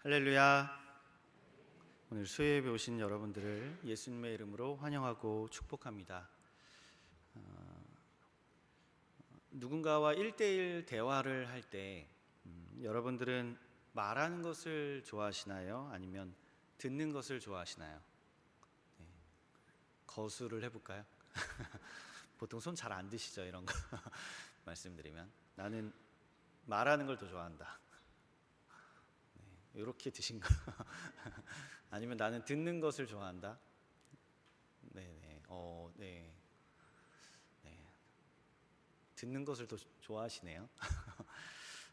할렐루야. 오늘 수요예배 오신 여러분들을 예수님의 이름으로 환영하고 축복합니다. 누군가와 1대1 대화를 할 때 여러분들은 말하는 것을 좋아하시나요? 아니면 듣는 것을 좋아하시나요? 네. 거수를 해볼까요? 보통 손 잘 안 드시죠? 이런 거 말씀드리면 나는 말하는 걸 더 좋아한다. 이렇게 드신 거 아니면 나는 듣는 것을 좋아한다. 네네. 네. 네. 듣는 것을 더 좋아하시네요.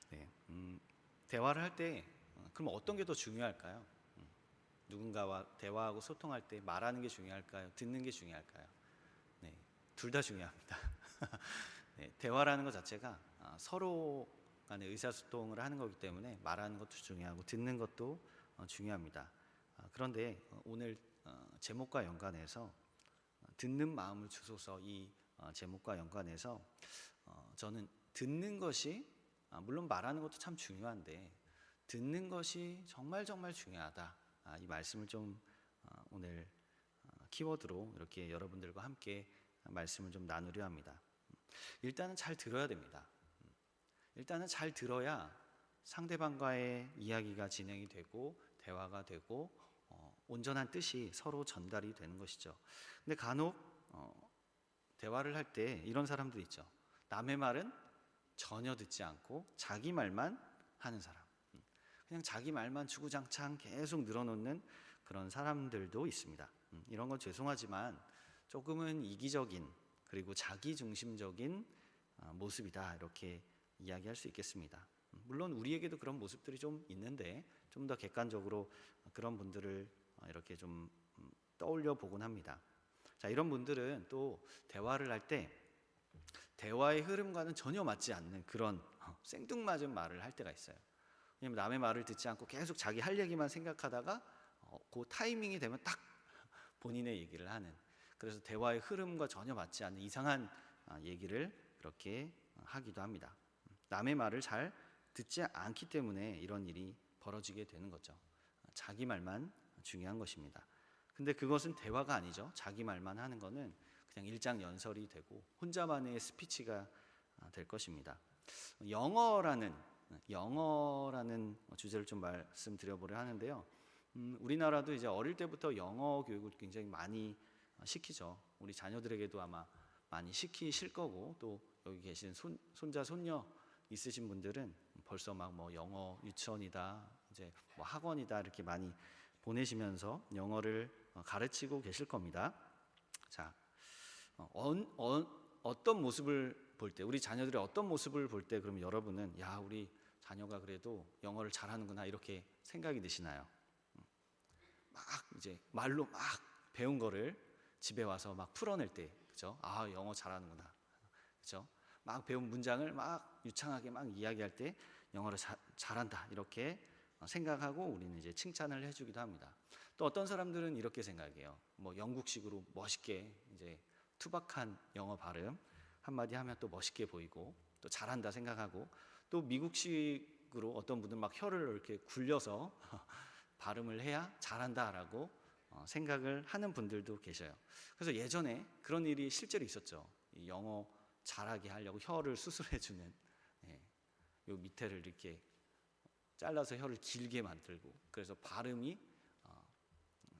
네. 대화를 할 때 그럼 어떤 게 더 중요할까요? 누군가와 대화하고 소통할 때 말하는 게 중요할까요? 듣는 게 중요할까요? 네. 둘 다 중요합니다. 네. 대화라는 것 자체가 서로 간의 의사소통을 하는 거기 때문에 말하는 것도 중요하고 듣는 것도 중요합니다. 그런데 오늘 제목과 연관해서 듣는 마음을 주소서 이 제목과 연관해서 저는 듣는 것이 물론 말하는 것도 참 중요한데 듣는 것이 정말 중요하다. 이 말씀을 좀 오늘 키워드로 이렇게 여러분들과 함께 말씀을 좀 나누려 합니다. 일단은 잘 들어야 됩니다. 일단은 잘 들어야 상대방과의 이야기가 진행이 되고 대화가 되고 온전한 뜻이 서로 전달이 되는 것이죠. 근데 간혹 대화를 할 때 이런 사람들 있죠. 남의 말은 전혀 듣지 않고 자기 말만 하는 사람. 그냥 자기 말만 주구장창 계속 늘어놓는 그런 사람들도 있습니다. 이런 건 죄송하지만 조금은 이기적인 그리고 자기중심적인 모습이다 이렇게 이야기할 수 있겠습니다. 물론 우리에게도 그런 모습들이 좀 있는데 좀 더 객관적으로 그런 분들을 이렇게 좀 떠올려 보곤 합니다. 자, 이런 분들은 또 대화를 할 때 대화의 흐름과는 전혀 맞지 않는 그런 생뚱맞은 말을 할 때가 있어요. 왜냐면 남의 말을 듣지 않고 계속 자기 할 얘기만 생각하다가 그 타이밍이 되면 딱 본인의 얘기를 하는, 그래서 대화의 흐름과 전혀 맞지 않는 이상한 얘기를 그렇게 하기도 합니다. 남의 말을 잘 듣지 않기 때문에 이런 일이 벌어지게 되는 거죠. 자기 말만 중요한 것입니다. 근데 그것은 대화가 아니죠. 자기 말만 하는 거는 그냥 일장연설이 되고 혼자만의 스피치가 될 것입니다. 영어라는 주제를 좀 말씀드려보려 하는데요. 우리나라도 이제 어릴 때부터 영어 교육을 굉장히 많이 시키죠. 우리 자녀들에게도 아마 많이 시키실 거고, 또 여기 계신 손자 손녀 있으신 분들은 벌써 막 뭐 영어 유치원이다, 이제 뭐 학원이다 이렇게 많이 보내시면서 영어를 가르치고 계실 겁니다. 자, 어떤 모습을 볼 때, 우리 자녀들이 어떤 모습을 볼 때 그러면 여러분은 야, 우리 자녀가 그래도 영어를 잘하는구나 이렇게 생각이 드시나요? 막 이제 말로 막 배운 거를 집에 와서 막 풀어낼 때, 그죠? 아, 영어 잘하는구나, 그죠? 막 배운 문장을 막 유창하게 막 이야기할 때 영어를 잘한다 이렇게 생각하고 우리는 이제 칭찬을 해주기도 합니다. 또 어떤 사람들은 이렇게 생각해요. 뭐 영국식으로 멋있게 이제 투박한 영어 발음 한마디 하면 또 멋있게 보이고 또 잘한다 생각하고, 또 미국식으로 어떤 분들은 막 혀를 이렇게 굴려서 발음을 해야 잘한다라고 생각을 하는 분들도 계셔요. 그래서 예전에 그런 일이 실제로 있었죠. 이 영어 잘하게 하려고 혀를 수술해주는, 요 밑에를 이렇게 잘라서 혀를 길게 만들고 그래서 발음이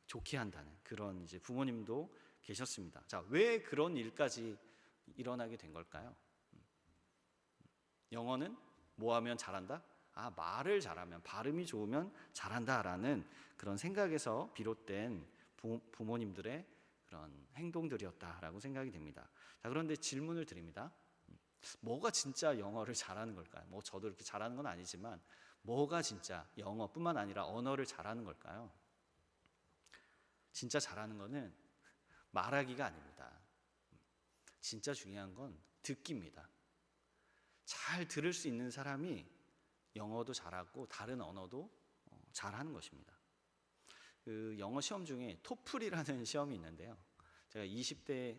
좋게 한다는 그런 이제 부모님도 계셨습니다. 자, 왜 그런 일까지 일어나게 된 걸까요? 영어는 뭐 하면 잘한다? 말을 잘하면, 발음이 좋으면 잘한다라는 그런 생각에서 비롯된 부모님들의 그런 행동들이었다라고 생각이 됩니다. 자, 그런데 질문을 드립니다. 뭐가 진짜 영어를 잘하는 걸까요? 뭐 저도 이렇게 잘하는 건 아니지만 뭐가 진짜 영어뿐만 아니라 언어를 잘하는 걸까요? 진짜 잘하는 거는 말하기가 아닙니다. 진짜 중요한 건 듣기입니다. 잘 들을 수 있는 사람이 영어도 잘하고 다른 언어도 잘하는 것입니다. 그 영어 시험 중에 토플이라는 시험이 있는데요. 제가 20대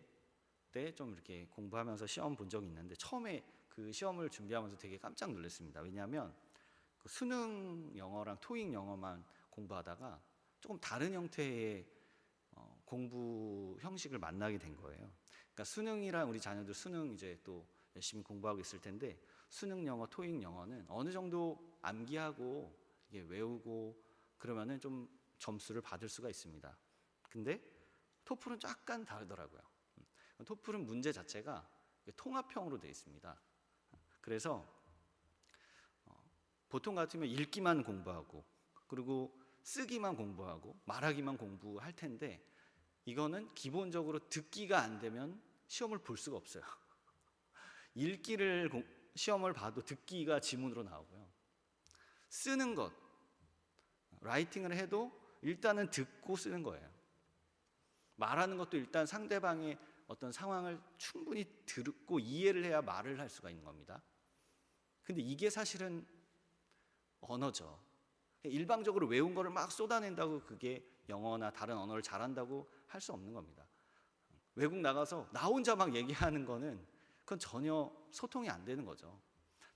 때 좀 이렇게 공부하면서 시험 본 적이 있는데 처음에 그 시험을 준비하면서 되게 깜짝 놀랐습니다. 왜냐하면 그 수능 영어랑 토익 영어만 공부하다가 조금 다른 형태의 공부 형식을 만나게 된 거예요. 그러니까 수능이랑 우리 자녀들 수능 이제 또 열심히 공부하고 있을 텐데 수능 영어, 토익 영어는 어느 정도 암기하고 이게 외우고 그러면은 좀 점수를 받을 수가 있습니다. 근데 토플은 약간 다르더라고요. 토플은 문제 자체가 통합형으로 되어 있습니다. 그래서 보통 같으면 읽기만 공부하고 그리고 쓰기만 공부하고 말하기만 공부할 텐데 이거는 기본적으로 듣기가 안 되면 시험을 볼 수가 없어요. 읽기를 시험을 봐도 듣기가 지문으로 나오고요. 쓰는 것, 라이팅을 해도 일단은 듣고 쓰는 거예요. 말하는 것도 일단 상대방의 어떤 상황을 충분히 듣고 이해를 해야 말을 할 수가 있는 겁니다. 근데 이게 사실은 언어죠. 일방적으로 외운 거를 막 쏟아낸다고 그게 영어나 다른 언어를 잘한다고 할 수 없는 겁니다. 외국 나가서 나 혼자 막 얘기하는 거는 그건 전혀 소통이 안 되는 거죠.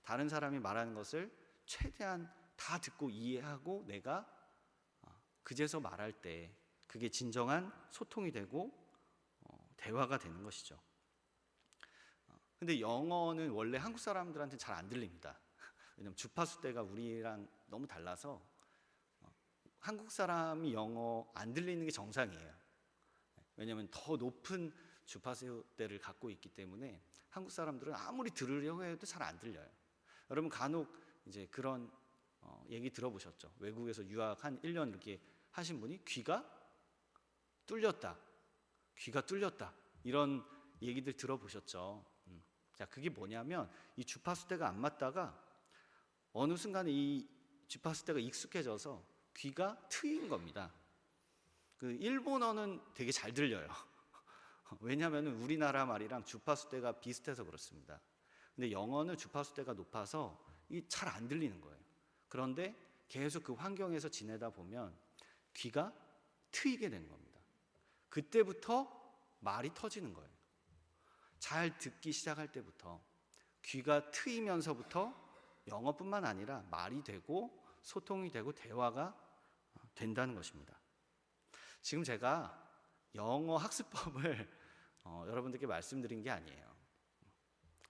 다른 사람이 말하는 것을 최대한 다 듣고 이해하고 내가 그제서 말할 때 그게 진정한 소통이 되고 대화가 되는 것이죠. 근데 영어는 원래 한국 사람들한테 잘 안 들립니다. 왜냐면 주파수 대가 우리랑 너무 달라서 한국 사람이 영어 안 들리는 게 정상이에요. 왜냐면 더 높은 주파수 대를 갖고 있기 때문에 한국 사람들은 아무리 들으려고 해도 잘 안 들려요. 여러분 간혹 이제 그런 얘기 들어보셨죠? 외국에서 유학 한 1년 이렇게 하신 분이 귀가 뚫렸다 이런 얘기들 들어보셨죠? 자, 그게 뭐냐면 이 주파수대가 안 맞다가 어느 순간에 이 주파수대가 익숙해져서 귀가 트인 겁니다. 그 일본어는 되게 잘 들려요. 왜냐하면 우리나라 말이랑 주파수대가 비슷해서 그렇습니다. 근데 영어는 주파수대가 높아서 잘 안 들리는 거예요. 그런데 계속 그 환경에서 지내다 보면 귀가 트이게 되는 겁니다. 그때부터 말이 터지는 거예요. 잘 듣기 시작할 때부터 귀가 트이면서부터 영어뿐만 아니라 말이 되고 소통이 되고 대화가 된다는 것입니다. 지금 제가 영어 학습법을 여러분들께 말씀드린 게 아니에요.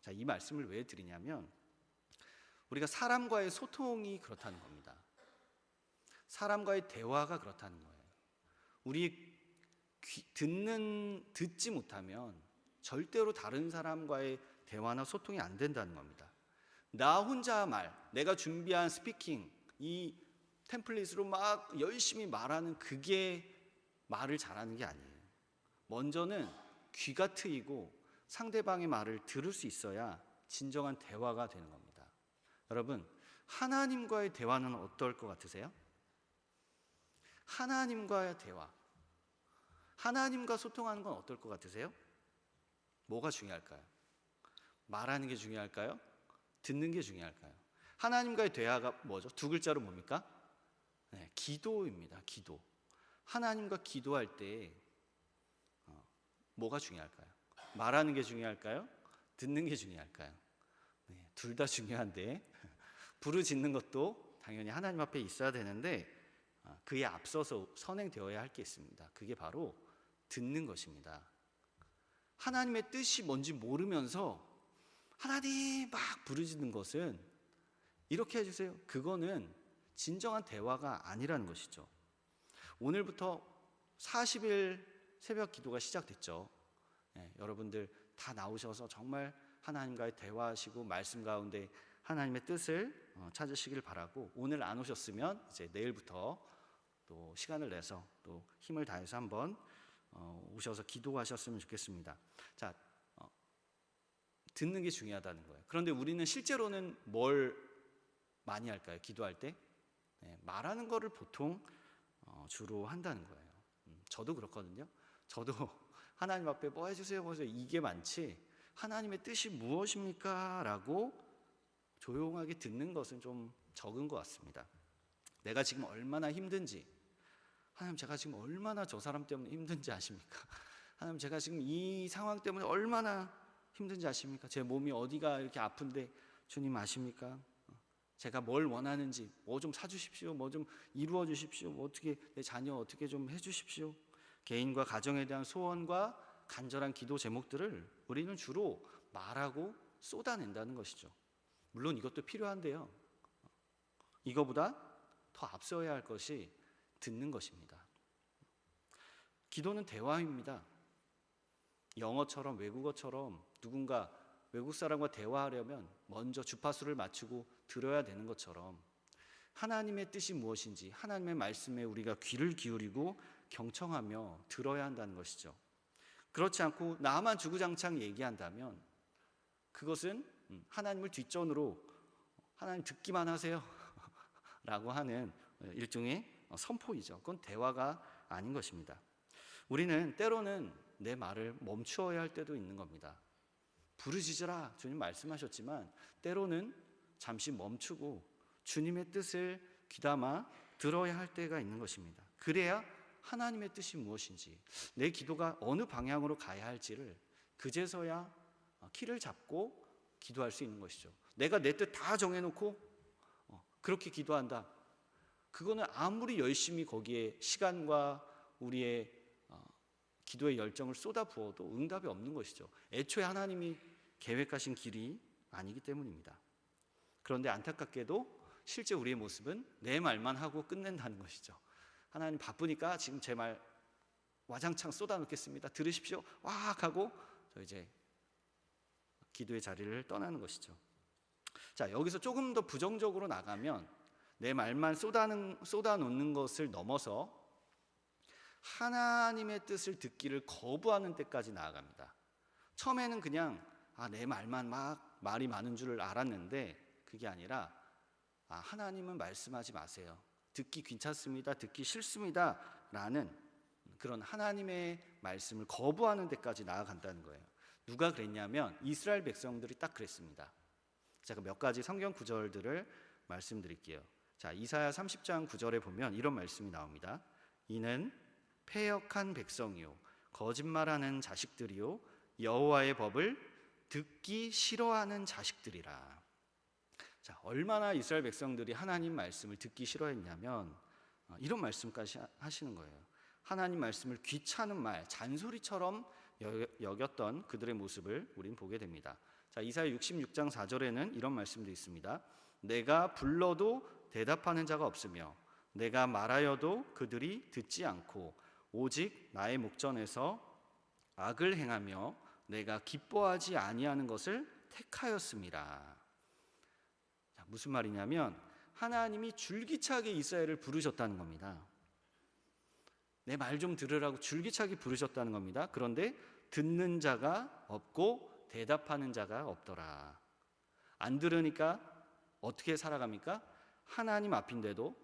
자, 이 말씀을 왜 드리냐면 우리가 사람과의 소통이 그렇다는 겁니다. 사람과의 대화가 그렇다는 거예요. 우리 듣지 못하면 절대로 다른 사람과의 대화나 소통이 안 된다는 겁니다. 나 혼자 내가 준비한 스피킹, 이 템플릿으로 막 열심히 말하는 그게 말을 잘하는 게 아니에요. 먼저는 귀가 트이고 상대방의 말을 들을 수 있어야 진정한 대화가 되는 겁니다. 여러분, 하나님과의 대화는 어떨 것 같으세요? 하나님과의 대화, 하나님과 소통하는 건 어떨 것 같으세요? 뭐가 중요할까요? 말하는 게 중요할까요? 듣는 게 중요할까요? 하나님과의 대화가 뭐죠? 두 글자로 뭡니까? 네, 기도입니다. 기도. 하나님과 기도할 때 뭐가 중요할까요? 말하는 게 중요할까요? 듣는 게 중요할까요? 네, 둘 다 중요한데 부르짖는 것도 당연히 하나님 앞에 있어야 되는데 그에 앞서서 선행되어야 할 게 있습니다. 그게 바로 듣는 것입니다. 하나님의 뜻이 뭔지 모르면서 하나님 막 부르짖는 것은 이렇게 해주세요. 그거는 진정한 대화가 아니라는 것이죠. 오늘부터 40일 새벽 기도가 시작됐죠. 네, 여러분들 다 나오셔서 정말 하나님과의 대화하시고 말씀 가운데 하나님의 뜻을 찾으시길 바라고, 오늘 안 오셨으면 이제 내일부터 또 시간을 내서 또 힘을 다해서 한번 오셔서 기도하셨으면 좋겠습니다. 자, 듣는 게 중요하다는 거예요. 그런데 우리는 실제로는 뭘 많이 할까요? 기도할 때? 네, 말하는 거를 보통 주로 한다는 거예요. 저도 그렇거든요. 저도 하나님 앞에 뭐 해주세요, 뭐 해주세요 이게 많지 하나님의 뜻이 무엇입니까? 라고 조용하게 듣는 것은 좀 적은 것 같습니다. 내가 지금 얼마나 힘든지, 하나님 제가 지금 얼마나 저 사람 때문에 힘든지 아십니까? 하나님 제가 지금 이 상황 때문에 얼마나 힘든지 아십니까? 제 몸이 어디가 이렇게 아픈데 주님 아십니까? 제가 뭘 원하는지, 뭐 좀 사주십시오, 뭐 좀 이루어 주십시오, 뭐 어떻게 내 자녀 어떻게 좀 해주십시오. 개인과 가정에 대한 소원과 간절한 기도 제목들을 우리는 주로 말하고 쏟아낸다는 것이죠. 물론 이것도 필요한데요, 이거보다 더 앞서야 할 것이 듣는 것입니다. 기도는 대화입니다. 영어처럼 외국어처럼 누군가 외국 사람과 대화하려면 먼저 주파수를 맞추고 들어야 되는 것처럼 하나님의 뜻이 무엇인지 하나님의 말씀에 우리가 귀를 기울이고 경청하며 들어야 한다는 것이죠. 그렇지 않고 나만 주구장창 얘기한다면 그것은 하나님을 뒷전으로 하나님 듣기만 하세요 라고 하는 일종의 선포이죠. 그건 대화가 아닌 것입니다. 우리는 때로는 내 말을 멈추어야 할 때도 있는 겁니다. 부르짖으라 주님 말씀하셨지만 때로는 잠시 멈추고 주님의 뜻을 귀담아 들어야 할 때가 있는 것입니다. 그래야 하나님의 뜻이 무엇인지, 내 기도가 어느 방향으로 가야 할지를 그제서야 키를 잡고 기도할 수 있는 것이죠. 내가 내 뜻 다 정해놓고 그렇게 기도한다, 그거는 아무리 열심히 거기에 시간과 우리의 기도의 열정을 쏟아부어도 응답이 없는 것이죠. 애초에 하나님이 계획하신 길이 아니기 때문입니다. 그런데 안타깝게도 실제 우리의 모습은 내 말만 하고 끝낸다는 것이죠. 하나님 바쁘니까 지금 제 말 와장창 쏟아놓겠습니다, 들으십시오, 왁 하고 저 이제 기도의 자리를 떠나는 것이죠. 자, 여기서 조금 더 부정적으로 나가면 내 말만 쏟아놓는 것을 넘어서 하나님의 뜻을 듣기를 거부하는 때까지 나아갑니다. 처음에는 그냥 내 말만 막 말이 많은 줄 알았는데 그게 아니라 하나님은 말씀하지 마세요, 듣기 귀찮습니다, 듣기 싫습니다 라는 그런 하나님의 말씀을 거부하는 데까지 나아간다는 거예요. 누가 그랬냐면 이스라엘 백성들이 딱 그랬습니다. 제가 몇 가지 성경 구절들을 말씀드릴게요. 자, 이사야 30장 9절에 보면 이런 말씀이 나옵니다. 이는 패역한 백성이요 거짓말하는 자식들이요 여호와의 법을 듣기 싫어하는 자식들이라. 자, 얼마나 이스라엘 백성들이 하나님 말씀을 듣기 싫어했냐면 이런 말씀까지 하시는 거예요. 하나님 말씀을 귀찮은 말, 잔소리처럼 여겼던 그들의 모습을 우리는 보게 됩니다. 자, 이사야 66장 4절에는 이런 말씀도 있습니다. 내가 불러도 대답하는 자가 없으며 내가 말하여도 그들이 듣지 않고 오직 나의 목전에서 악을 행하며 내가 기뻐하지 아니하는 것을 택하였습니다. 자, 무슨 말이냐면 하나님이 줄기차게 이스라엘을 부르셨다는 겁니다. 내 말 좀 들으라고 줄기차게 부르셨다는 겁니다. 그런데 듣는 자가 없고 대답하는 자가 없더라. 안 들으니까 어떻게 살아갑니까? 하나님 앞인데도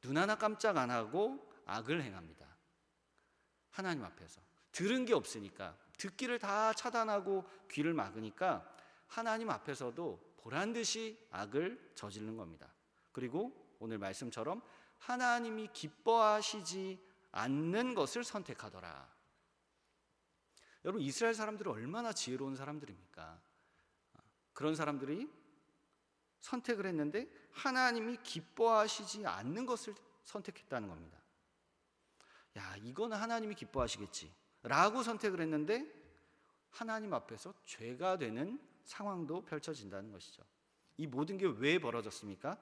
눈 하나 깜짝 안 하고 악을 행합니다. 하나님 앞에서 들은 게 없으니까, 듣기를 다 차단하고 귀를 막으니까 하나님 앞에서도 보란듯이 악을 저지르는 겁니다. 그리고 오늘 말씀처럼 하나님이 기뻐하시지 않는 것을 선택하더라. 여러분, 이스라엘 사람들은 얼마나 지혜로운 사람들입니까? 그런 사람들이 선택을 했는데 하나님이 기뻐하시지 않는 것을 선택했다는 겁니다. 야, 이거는 하나님이 기뻐하시겠지 라고 선택을 했는데 하나님 앞에서 죄가 되는 상황도 펼쳐진다는 것이죠. 이 모든 게 왜 벌어졌습니까?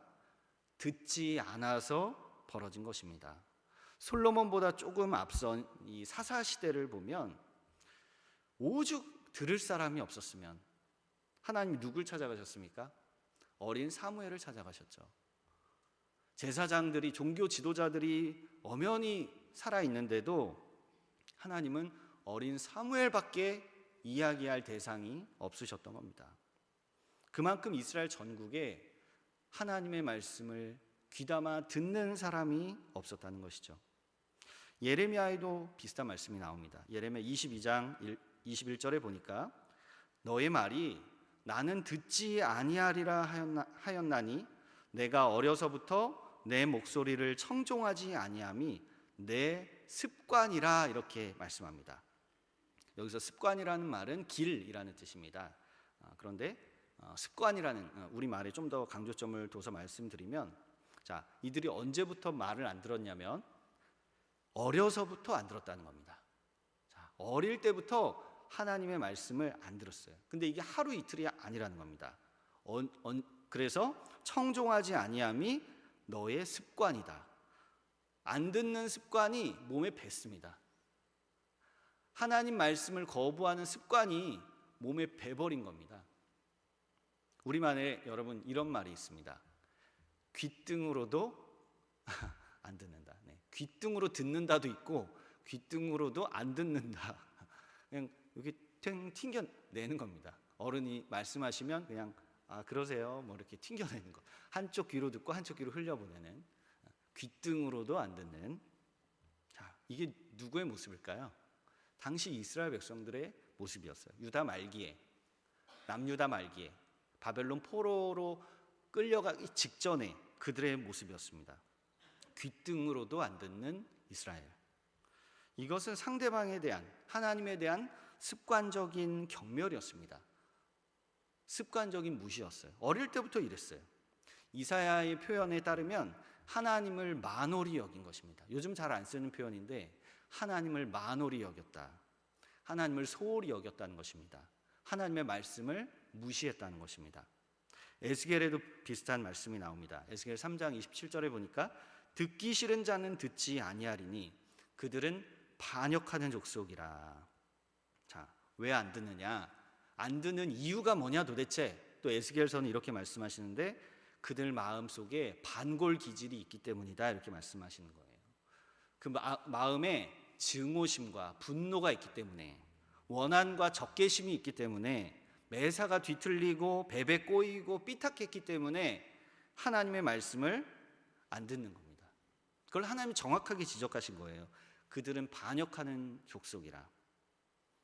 듣지 않아서 벌어진 것입니다. 솔로몬보다 조금 앞선 이 사사 시대를 보면 오죽 들을 사람이 없었으면 하나님이 누굴 찾아가셨습니까? 어린 사무엘을 찾아가셨죠. 제사장들이, 종교 지도자들이 엄연히 살아있는데도 하나님은 어린 사무엘밖에 이야기할 대상이 없으셨던 겁니다. 그만큼 이스라엘 전국에 하나님의 말씀을 귀담아 듣는 사람이 없었다는 것이죠. 예레미야에도 비슷한 말씀이 나옵니다. 예레미야 22장 21절에 보니까 너의 말이 나는 듣지 아니하리라 하였나니 내가 어려서부터 내 목소리를 청종하지 아니함이 내 습관이라, 이렇게 말씀합니다. 여기서 습관이라는 말은 길이라는 뜻입니다. 그런데 습관이라는 우리 말에 좀 더 강조점을 둬서 말씀드리면, 자, 이들이 언제부터 말을 안 들었냐면 어려서부터 안 들었다는 겁니다. 자, 어릴 때부터 하나님의 말씀을 안 들었어요. 근데 이게 하루 이틀이 아니라는 겁니다. 그래서 청종하지 아니함이 너의 습관이다. 안 듣는 습관이 몸에 뱄습니다. 하나님 말씀을 거부하는 습관이 몸에 배버린 겁니다. 우리만의 여러분 이런 말이 있습니다. 귓등으로도 안 듣는다. 네. 귓등으로 듣는다도 있고 귓등으로도 안 듣는다. 그냥 여기 튕겨내는 겁니다. 어른이 말씀하시면 그냥 그러세요 뭐 이렇게 튕겨내는 거. 한쪽 귀로 듣고 한쪽 귀로 흘려보내는, 귓등으로도 안 듣는. 자, 이게 누구의 모습일까요? 당시 이스라엘 백성들의 모습이었어요. 유다 말기에, 남유다 말기에 바벨론 포로로 끌려가기 직전에 그들의 모습이었습니다. 귓등으로도 안 듣는 이스라엘. 이것은 상대방에 대한, 하나님에 대한 습관적인 경멸이었습니다. 습관적인 무시였어요. 어릴 때부터 이랬어요. 이사야의 표현에 따르면 하나님을 만홀히 여긴 것입니다. 요즘 잘 안 쓰는 표현인데 하나님을 만홀히 여겼다. 하나님을 소홀히 여겼다는 것입니다. 하나님의 말씀을 무시했다는 것입니다. 에스겔에도 비슷한 말씀이 나옵니다. 에스겔 3장 27절에 보니까 듣기 싫은 자는 듣지 아니하리니 그들은 반역하는 족속이라. 자, 왜 안 듣느냐? 안 듣는 이유가 뭐냐 도대체? 또 에스겔서는 이렇게 말씀하시는데 그들 마음속에 반골 기질이 있기 때문이다 이렇게 말씀하시는 거예요. 그 마음에 증오심과 분노가 있기 때문에, 원한과 적개심이 있기 때문에, 매사가 뒤틀리고 배배 꼬이고 삐딱했기 때문에 하나님의 말씀을 안 듣는 겁니다. 그걸 하나님이 정확하게 지적하신 거예요. 그들은 반역하는 족속이라,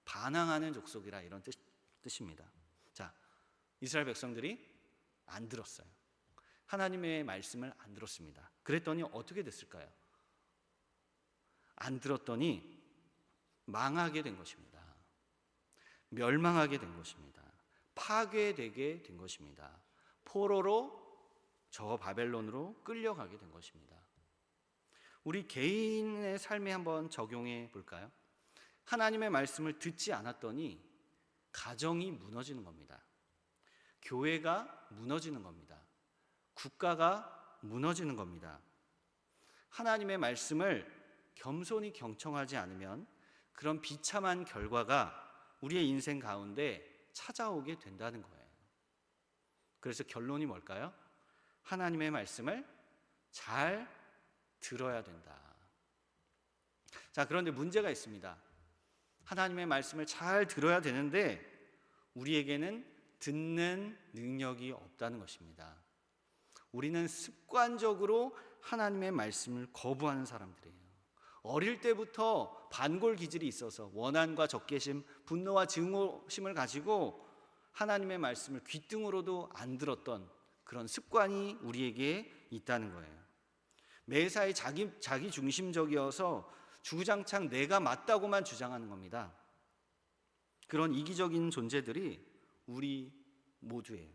반항하는 족속이라, 이런 뜻입니다. 자, 이스라엘 백성들이 안 들었어요. 하나님의 말씀을 안 들었습니다. 그랬더니 어떻게 됐을까요? 안 들었더니 망하게 된 것입니다. 멸망하게 된 것입니다. 파괴되게 된 것입니다. 포로로 저 바벨론으로 끌려가게 된 것입니다. 우리 개인의 삶에 한번 적용해 볼까요? 하나님의 말씀을 듣지 않았더니 가정이 무너지는 겁니다. 교회가 무너지는 겁니다. 국가가 무너지는 겁니다. 하나님의 말씀을 겸손히 경청하지 않으면 그런 비참한 결과가 우리의 인생 가운데 찾아오게 된다는 거예요. 그래서 결론이 뭘까요? 하나님의 말씀을 잘 들어야 된다. 자, 그런데 문제가 있습니다. 하나님의 말씀을 잘 들어야 되는데 우리에게는 듣는 능력이 없다는 것입니다. 우리는 습관적으로 하나님의 말씀을 거부하는 사람들이에요. 어릴 때부터 반골 기질이 있어서 원한과 적개심, 분노와 증오심을 가지고 하나님의 말씀을 귓등으로도 안 들었던 그런 습관이 우리에게 있다는 거예요. 매사에 자기 중심적이어서 주구장창 내가 맞다고만 주장하는 겁니다. 그런 이기적인 존재들이 우리 모두예요.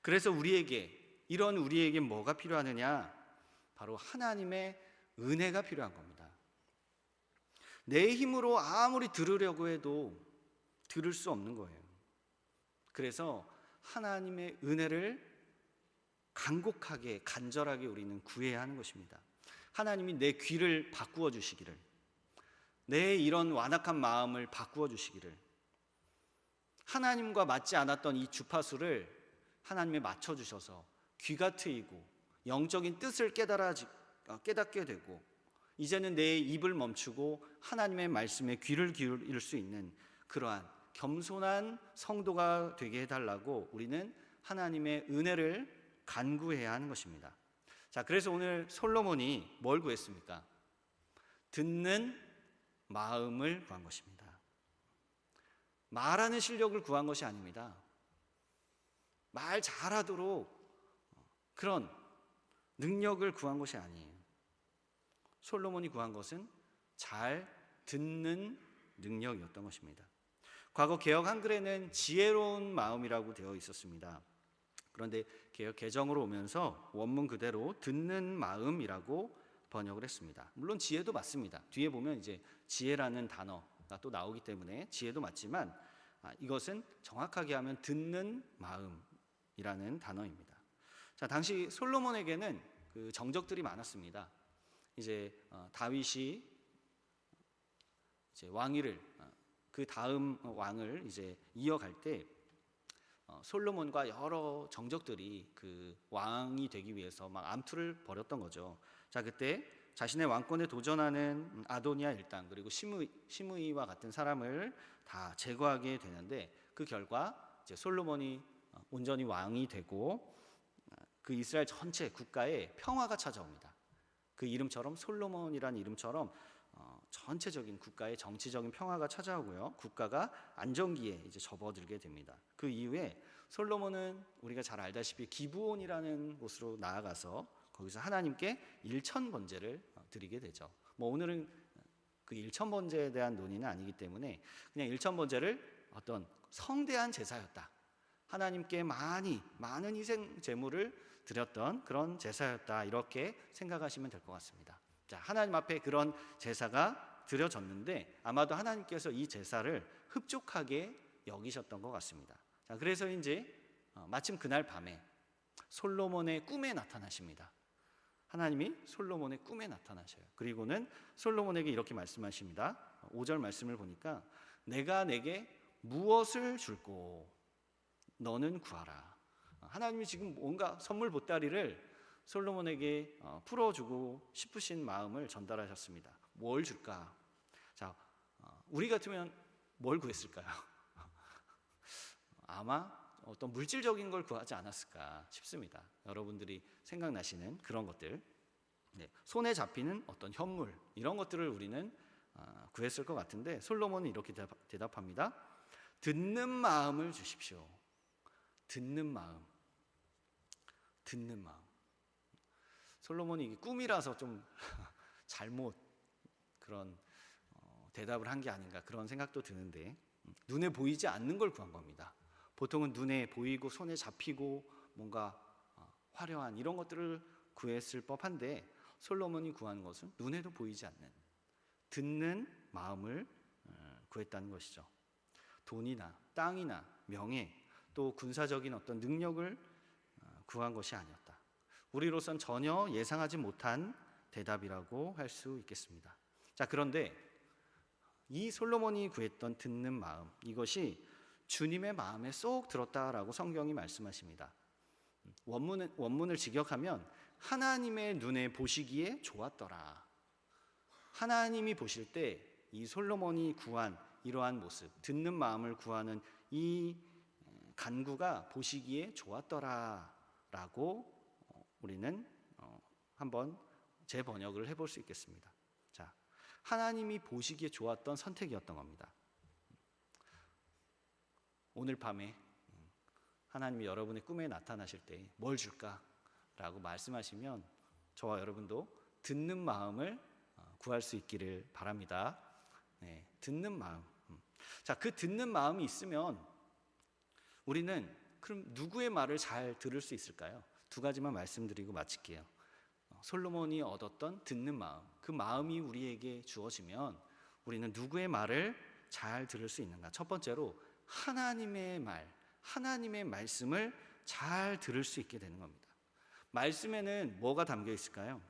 그래서 이런 우리에게 뭐가 필요하느냐? 바로 하나님의 은혜가 필요한 겁니다. 내 힘으로 아무리 들으려고 해도 들을 수 없는 거예요. 그래서 하나님의 은혜를 간곡하게, 간절하게 우리는 구해야 하는 것입니다. 하나님이 내 귀를 바꾸어 주시기를, 내 이런 완악한 마음을 바꾸어 주시기를, 하나님과 맞지 않았던 이 주파수를 하나님에 맞춰 주셔서 귀가 트이고 영적인 뜻을 깨닫게 되고 이제는 내 입을 멈추고 하나님의 말씀에 귀를 기울일 수 있는 그러한 겸손한 성도가 되게 해달라고 우리는 하나님의 은혜를 간구해야 하는 것입니다. 자, 그래서 오늘 솔로몬이 뭘 구했습니까? 듣는 마음을 구한 것입니다. 말하는 실력을 구한 것이 아닙니다. 말 잘하도록 그런 능력을 구한 것이 아니에요. 솔로몬이 구한 것은 잘 듣는 능력이었던 것입니다. 과거 개역 한글에는 지혜로운 마음이라고 되어 있었습니다. 그런데 개역 개정으로 오면서 원문 그대로 듣는 마음이라고 번역을 했습니다. 물론 지혜도 맞습니다. 뒤에 보면 이제 지혜라는 단어가 또 나오기 때문에 지혜도 맞지만 이것은 정확하게 하면 듣는 마음이라는 단어입니다. 자, 당시 솔로몬에게는 그 정적들이 많았습니다. 이제 다윗이 이제 왕위를 그 다음 왕을 이제 이어갈 때 솔로몬과 여러 정적들이 그 왕이 되기 위해서 막 암투를 벌였던 거죠. 자, 그때 자신의 왕권에 도전하는 아도니아 일당 그리고 시므이와 같은 사람을 다 제거하게 되는데 그 결과 이제 솔로몬이 온전히 왕이 되고 그 이스라엘 전체 국가에 평화가 찾아옵니다. 그 이름처럼 솔로몬이라는 이름처럼 전체적인 국가의 정치적인 평화가 찾아오고요. 국가가 안정기에 이제 접어들게 됩니다. 그 이후에 솔로몬은 우리가 잘 알다시피 기브온이라는 곳으로 나아가서 거기서 하나님께 일천번제를 드리게 되죠. 뭐 오늘은 그 일천번제에 대한 논의는 아니기 때문에 그냥 일천번제를 어떤 성대한 제사였다. 하나님께 많은 희생 제물을 드렸던 그런 제사였다. 이렇게 생각하시면 될 것 같습니다. 자, 하나님 앞에 그런 제사가 드려졌는데 아마도 하나님께서 이 제사를 흡족하게 여기셨던 것 같습니다. 자, 그래서 이제 마침 그날 밤에 솔로몬의 꿈에 나타나십니다. 하나님이 솔로몬의 꿈에 나타나셔요. 그리고는 솔로몬에게 이렇게 말씀하십니다. 5절 말씀을 보니까 내가 내게 무엇을 줄꼬 너는 구하라. 하나님이 지금 뭔가 선물 보따리를 솔로몬에게 풀어주고 싶으신 마음을 전달하셨습니다. 뭘 줄까? 자, 우리 같으면 뭘 구했을까요? 아마 어떤 물질적인 걸 구하지 않았을까 싶습니다. 여러분들이 생각나시는 그런 것들, 손에 잡히는 어떤 현물 이런 것들을 우리는 구했을 것 같은데 솔로몬은 이렇게 대답합니다. 듣는 마음을 주십시오. 듣는 마음. 솔로몬이 꿈이라서 좀 잘못 그런 대답을 한 게 아닌가 그런 생각도 드는데 눈에 보이지 않는 걸 구한 겁니다. 보통은 눈에 보이고 손에 잡히고 뭔가 화려한 이런 것들을 구했을 법한데 솔로몬이 구한 것은 눈에도 보이지 않는 듣는 마음을 구했다는 것이죠. 돈이나 땅이나 명예 또 군사적인 어떤 능력을 구한 것이 아니었다. 우리로선 전혀 예상하지 못한 대답이라고 할 수 있겠습니다. 자, 그런데 이 솔로몬이 구했던 듣는 마음 이것이 주님의 마음에 쏙 들었다라고 성경이 말씀하십니다. 원문을 직역하면 하나님의 눈에 보시기에 좋았더라. 하나님이 보실 때 이 솔로몬이 구한 이러한 모습, 듣는 마음을 구하는 이 간구가 보시기에 좋았더라라고 우리는 한번 재번역을 해볼 수 있겠습니다. 자, 하나님이 보시기에 좋았던 선택이었던 겁니다. 오늘 밤에 하나님이 여러분의 꿈에 나타나실 때 뭘 줄까라고 말씀하시면 저와 여러분도 듣는 마음을 구할 수 있기를 바랍니다. 네, 듣는 마음. 자, 그 듣는 마음이 있으면 우리는 그럼 누구의 말을 잘 들을 수 있을까요? 두 가지만 말씀드리고 마칠게요. 솔로몬이 얻었던 듣는 마음, 그 마음이 우리에게 주어지면 우리는 누구의 말을 잘 들을 수 있는가? 첫 번째로 하나님의 말, 하나님의 말씀을 잘 들을 수 있게 되는 겁니다. 말씀에는 뭐가 담겨 있을까요?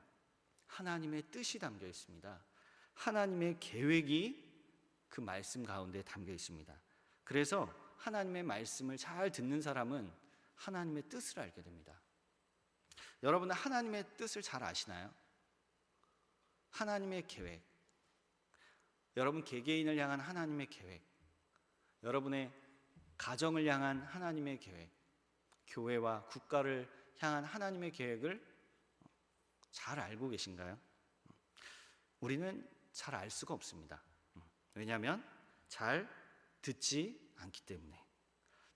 하나님의 뜻이 담겨 있습니다. 하나님의 계획이 그 말씀 가운데 담겨 있습니다. 그래서 하나님의 말씀을 잘 듣는 사람은 하나님의 뜻을 알게 됩니다. 여러분은 하나님의 뜻을 잘 아시나요? 하나님의 계획, 여러분 개개인을 향한 하나님의 계획, 여러분의 가정을 향한 하나님의 계획, 교회와 국가를 향한 하나님의 계획을 잘 알고 계신가요? 우리는 잘 알 수가 없습니다. 왜냐하면 잘 듣지 않기 때문에,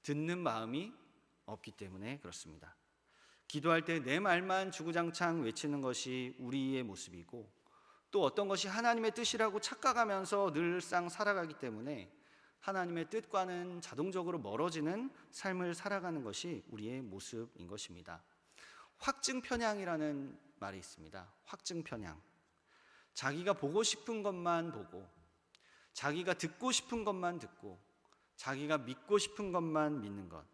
듣는 마음이 없기 때문에 그렇습니다. 기도할 때 내 말만 주구장창 외치는 것이 우리의 모습이고 또 어떤 것이 하나님의 뜻이라고 착각하면서 늘상 살아가기 때문에 하나님의 뜻과는 자동적으로 멀어지는 삶을 살아가는 것이 우리의 모습인 것입니다. 확증편향이라는 말이 있습니다. 확증편향. 자기가 보고 싶은 것만 보고, 자기가 듣고 싶은 것만 듣고, 자기가 믿고 싶은 것만 믿는 것.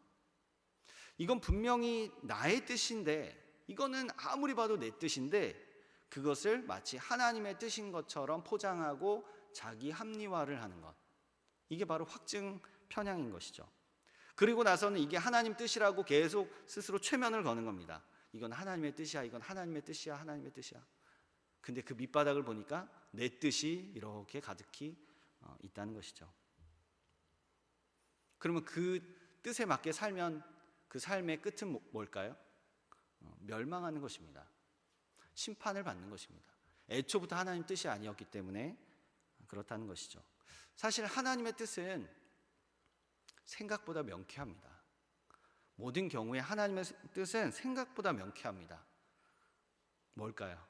이건 분명히 나의 뜻인데, 이거는 아무리 봐도 내 뜻인데, 그것을 마치 하나님의 뜻인 것처럼 포장하고 자기 합리화를 하는 것. 이게 바로 확증 편향인 것이죠. 그리고 나서는 이게 하나님 뜻이라고 계속 스스로 최면을 거는 겁니다. 이건 하나님의 뜻이야, 이건 하나님의 뜻이야, 하나님의 뜻이야. 근데 그 밑바닥을 보니까 내 뜻이 이렇게 가득히 있다는 것이죠. 그러면 그 뜻에 맞게 살면 그 삶의 끝은 뭘까요? 멸망하는 것입니다. 심판을 받는 것입니다. 애초부터 하나님 뜻이 아니었기 때문에 그렇다는 것이죠. 사실 하나님의 뜻은 생각보다 명쾌합니다. 모든 경우에 하나님의 뜻은 생각보다 명쾌합니다. 뭘까요?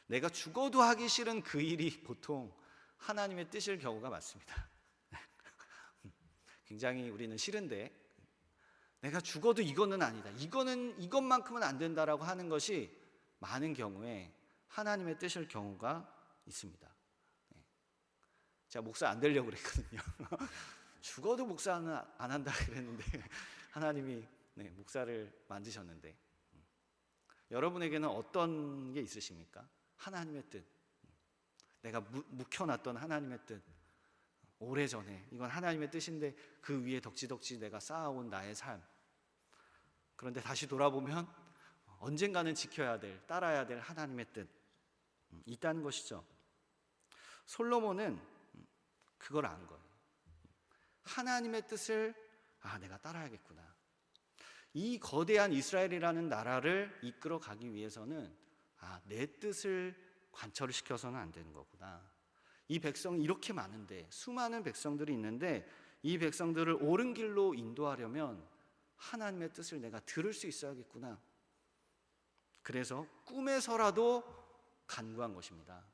내가 죽어도 하기 싫은 그 일이 보통 하나님의 뜻일 경우가 많습니다. 굉장히 우리는 싫은데 내가 죽어도 이거는 아니다, 이것만큼은 안 된다라고 하는 것이 많은 경우에 하나님의 뜻일 경우가 있습니다. 제가 목사 안 되려고 그랬거든요. 죽어도 목사는 안 한다 그랬는데 하나님이 목사를 만드셨는데, 여러분에게는 어떤 게 있으십니까? 하나님의 뜻, 내가 묵혀놨던 하나님의 뜻, 오래전에 이건 하나님의 뜻인데 그 위에 덕지덕지 내가 쌓아온 나의 삶. 그런데 다시 돌아보면 언젠가는 지켜야 될, 따라야 될 하나님의 뜻 있다는 것이죠. 솔로몬은 그걸 안 거예요. 하나님의 뜻을 내가 따라야겠구나. 이 거대한 이스라엘이라는 나라를 이끌어 가기 위해서는 내 뜻을 관철을 시켜서는 안 되는 거구나. 이 백성이 이렇게 많은데, 수많은 백성들이 있는데 이 백성들을 옳은 길로 인도하려면 하나님의 뜻을 내가 들을 수 있어야겠구나. 그래서 꿈에서라도 간구한 것입니다.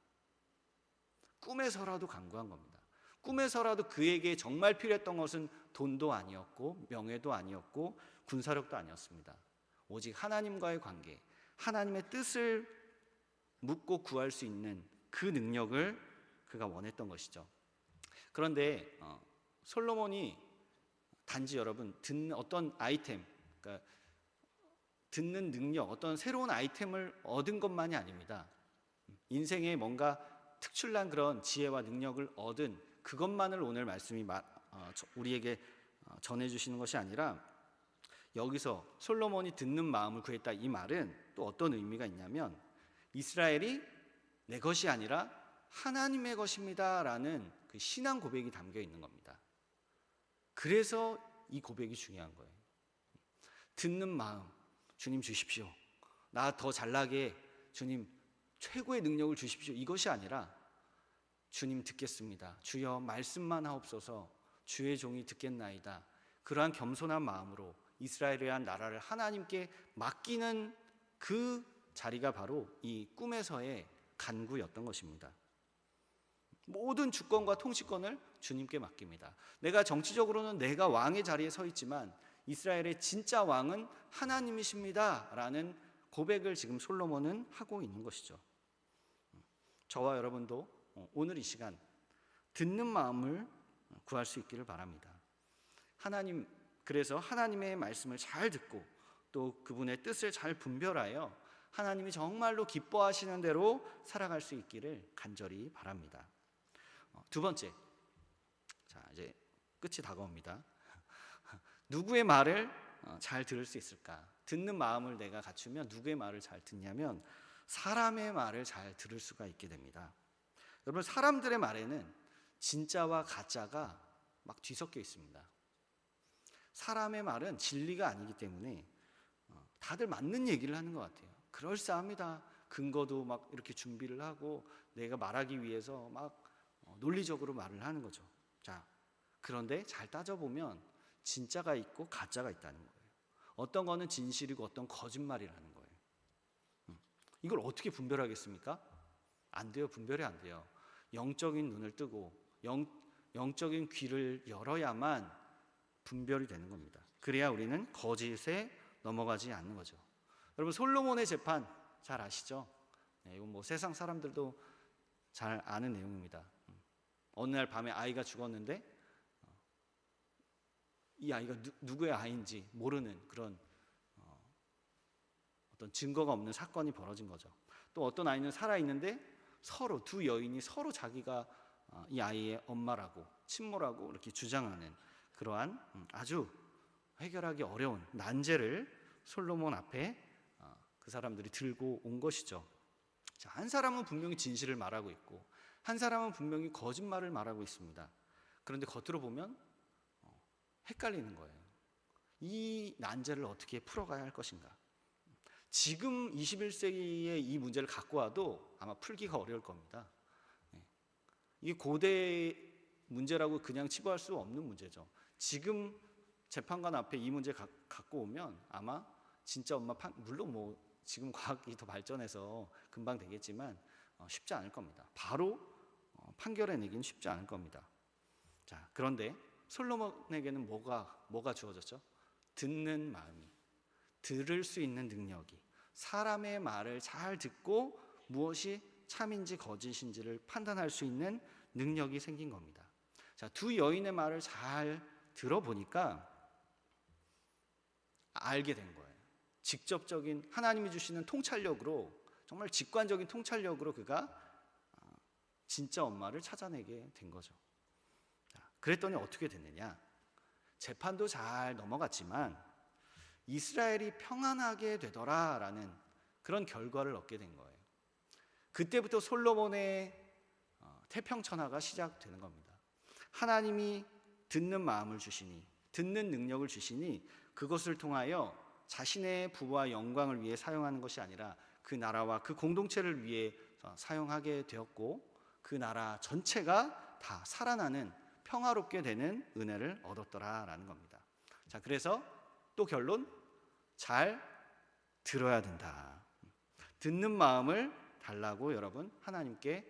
꿈에서라도 간구한 겁니다. 꿈에서라도 그에게 정말 필요했던 것은 돈도 아니었고 명예도 아니었고 군사력도 아니었습니다. 오직 하나님과의 관계, 하나님의 뜻을 묻고 구할 수 있는 그 능력을 그가 원했던 것이죠. 그런데 솔로몬이 단지 여러분 듣는 어떤 아이템, 그러니까 듣는 능력, 어떤 새로운 아이템을 얻은 것만이 아닙니다. 인생에 뭔가 특출난 그런 지혜와 능력을 얻은 그것만을 오늘 말씀이 우리에게 전해주시는 것이 아니라, 여기서 솔로몬이 듣는 마음을 구했다, 이 말은 또 어떤 의미가 있냐면 이스라엘이 내 것이 아니라 하나님의 것입니다 라는 그 신앙 고백이 담겨 있는 겁니다. 그래서 이 고백이 중요한 거예요. 듣는 마음, 주님 주십시오, 나 더 잘나게 주님 최고의 능력을 주십시오, 이것이 아니라 주님 듣겠습니다, 주여 말씀만 하옵소서, 주의 종이 듣겠나이다. 그러한 겸손한 마음으로 이스라엘에 대한 나라를 하나님께 맡기는 그 자리가 바로 이 꿈에서의 간구였던 것입니다. 모든 주권과 통치권을 주님께 맡깁니다. 내가 정치적으로는 내가 왕의 자리에 서 있지만 이스라엘의 진짜 왕은 하나님이십니다 라는 고백을 지금 솔로몬은 하고 있는 것이죠. 저와 여러분도 오늘 이 시간 듣는 마음을 구할 수 있기를 바랍니다. 그래서 하나님의 말씀을 잘 듣고 또 그분의 뜻을 잘 분별하여 하나님이 정말로 기뻐하시는 대로 살아갈 수 있기를 간절히 바랍니다. 두 번째, 자 이제 끝이 다가옵니다. 누구의 말을 잘 들을 수 있을까? 듣는 마음을 내가 갖추면 누구의 말을 잘 듣냐면 사람의 말을 잘 들을 수가 있게 됩니다. 여러분, 사람들의 말에는 진짜와 가짜가 막 뒤섞여 있습니다. 사람의 말은 진리가 아니기 때문에 다들 맞는 얘기를 하는 것 같아요. 그럴싸합니다. 근거도 막 이렇게 준비를 하고 내가 말하기 위해서 막 논리적으로 말을 하는 거죠. 자, 그런데 잘 따져보면 진짜가 있고 가짜가 있다는 거예요. 어떤 거는 진실이고 어떤 거짓말이라는 거예요. 이걸 어떻게 분별하겠습니까? 안 돼요. 분별이 안 돼요. 영적인 눈을 뜨고 영적인 귀를 열어야만 분별이 되는 겁니다. 그래야 우리는 거짓에 넘어가지 않는 거죠. 여러분, 솔로몬의 재판 잘 아시죠? 네, 이건 뭐 세상 사람들도 잘 아는 내용입니다. 어느 날 밤에 아이가 죽었는데 이 아이가 누구의 아이인지 모르는 그런 어떤 증거가 없는 사건이 벌어진 거죠. 또 어떤 아이는 살아있는데 서로 두 여인이 서로 자기가 이 아이의 엄마라고 친모라고 이렇게 주장하는 그러한 아주 해결하기 어려운 난제를 솔로몬 앞에 그 사람들이 들고 온 것이죠. 자, 한 사람은 분명히 진실을 말하고 있고 한 사람은 분명히 거짓말을 말하고 있습니다. 그런데 겉으로 보면 헷갈리는 거예요. 이 난제를 어떻게 풀어가야 할 것인가? 지금 21세기에 이 문제를 갖고 와도 아마 풀기가 어려울 겁니다. 이게 고대 문제라고 그냥 치부할 수 없는 문제죠. 지금 재판관 앞에 이 문제 갖고 오면 아마 진짜 엄마 물론 뭐 지금 과학이 더 발전해서 금방 되겠지만 쉽지 않을 겁니다. 바로 판결해내기는 쉽지 않을 겁니다. 자, 그런데 솔로몬에게는 뭐가 주어졌죠? 듣는 마음이, 들을 수 있는 능력이, 사람의 말을 잘 듣고 무엇이 참인지 거짓인지를 판단할 수 있는 능력이 생긴 겁니다. 자, 두 여인의 말을 잘 들어보니까 알게 된 거예요. 직접적인 하나님이 주시는 통찰력으로, 정말 직관적인 통찰력으로 그가 진짜 엄마를 찾아내게 된 거죠. 자, 그랬더니 어떻게 됐느냐? 재판도 잘 넘어갔지만 이스라엘이 평안하게 되더라라는 그런 결과를 얻게 된 거예요. 그때부터 솔로몬의 태평천하가 시작되는 겁니다. 하나님이 듣는 마음을 주시니, 듣는 능력을 주시니 그것을 통하여 자신의 부와 영광을 위해 사용하는 것이 아니라 그 나라와 그 공동체를 위해 사용하게 되었고 그 나라 전체가 다 살아나는 평화롭게 되는 은혜를 얻었더라라는 겁니다. 자, 그래서 또 결론, 잘 들어야 된다. 듣는 마음을 달라고 여러분 하나님께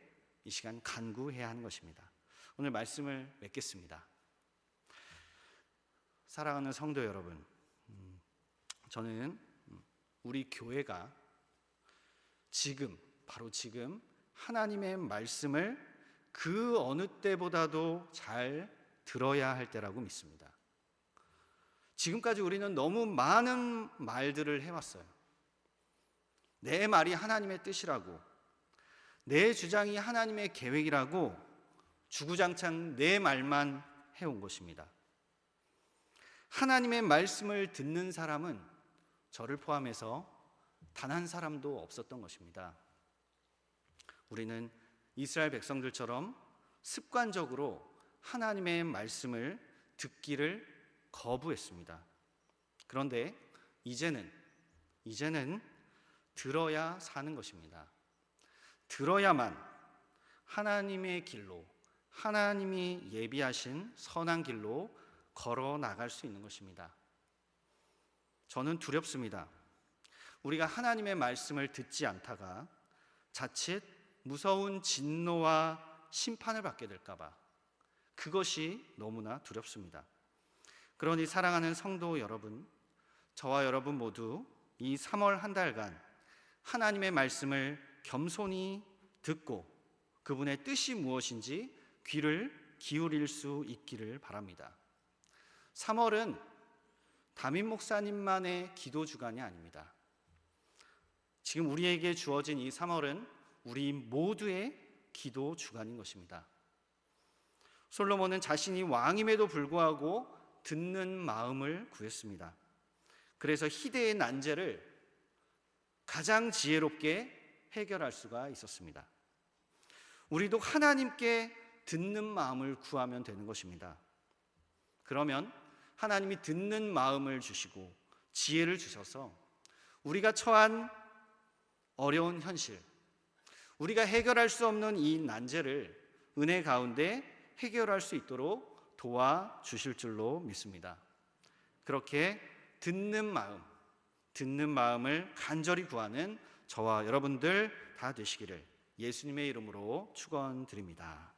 이 시간 간구해야 하는 것입니다. 오늘 말씀을 맺겠습니다. 사랑하는 성도 여러분, 저는 우리 교회가 바로 지금 하나님의 말씀을 그 어느 때보다도 잘 들어야 할 때라고 믿습니다. 지금까지 우리는 너무 많은 말들을 해왔어요. 내 말이 하나님의 뜻이라고, 내 주장이 하나님의 계획이라고 주구장창 내 말만 해온 것입니다. 하나님의 말씀을 듣는 사람은 저를 포함해서 단 한 사람도 없었던 것입니다. 우리는 이스라엘 백성들처럼 습관적으로 하나님의 말씀을 듣기를 거부했습니다. 그런데 이제는 들어야 사는 것입니다. 들어야만 하나님의 길로, 하나님이 예비하신 선한 길로 걸어 나갈 수 있는 것입니다. 저는 두렵습니다. 우리가 하나님의 말씀을 듣지 않다가 자칫 무서운 진노와 심판을 받게 될까 봐 그것이 너무나 두렵습니다. 그러니 사랑하는 성도 여러분, 저와 여러분 모두 이 3월 한 달간 하나님의 말씀을 겸손히 듣고 그분의 뜻이 무엇인지 귀를 기울일 수 있기를 바랍니다. 3월은 담임 목사님만의 기도 주간이 아닙니다. 지금 우리에게 주어진 이 3월은 우리 모두의 기도 주간인 것입니다. 솔로몬은 자신이 왕임에도 불구하고 듣는 마음을 구했습니다. 그래서 희대의 난제를 가장 지혜롭게 해결할 수가 있었습니다. 우리도 하나님께 듣는 마음을 구하면 되는 것입니다. 그러면 하나님이 듣는 마음을 주시고 지혜를 주셔서 우리가 처한 어려운 현실, 우리가 해결할 수 없는 이 난제를 은혜 가운데 해결할 수 있도록 도와주실 줄로 믿습니다. 그렇게 듣는 마음을 간절히 구하는 저와 여러분들 다 되시기를 예수님의 이름으로 축원드립니다.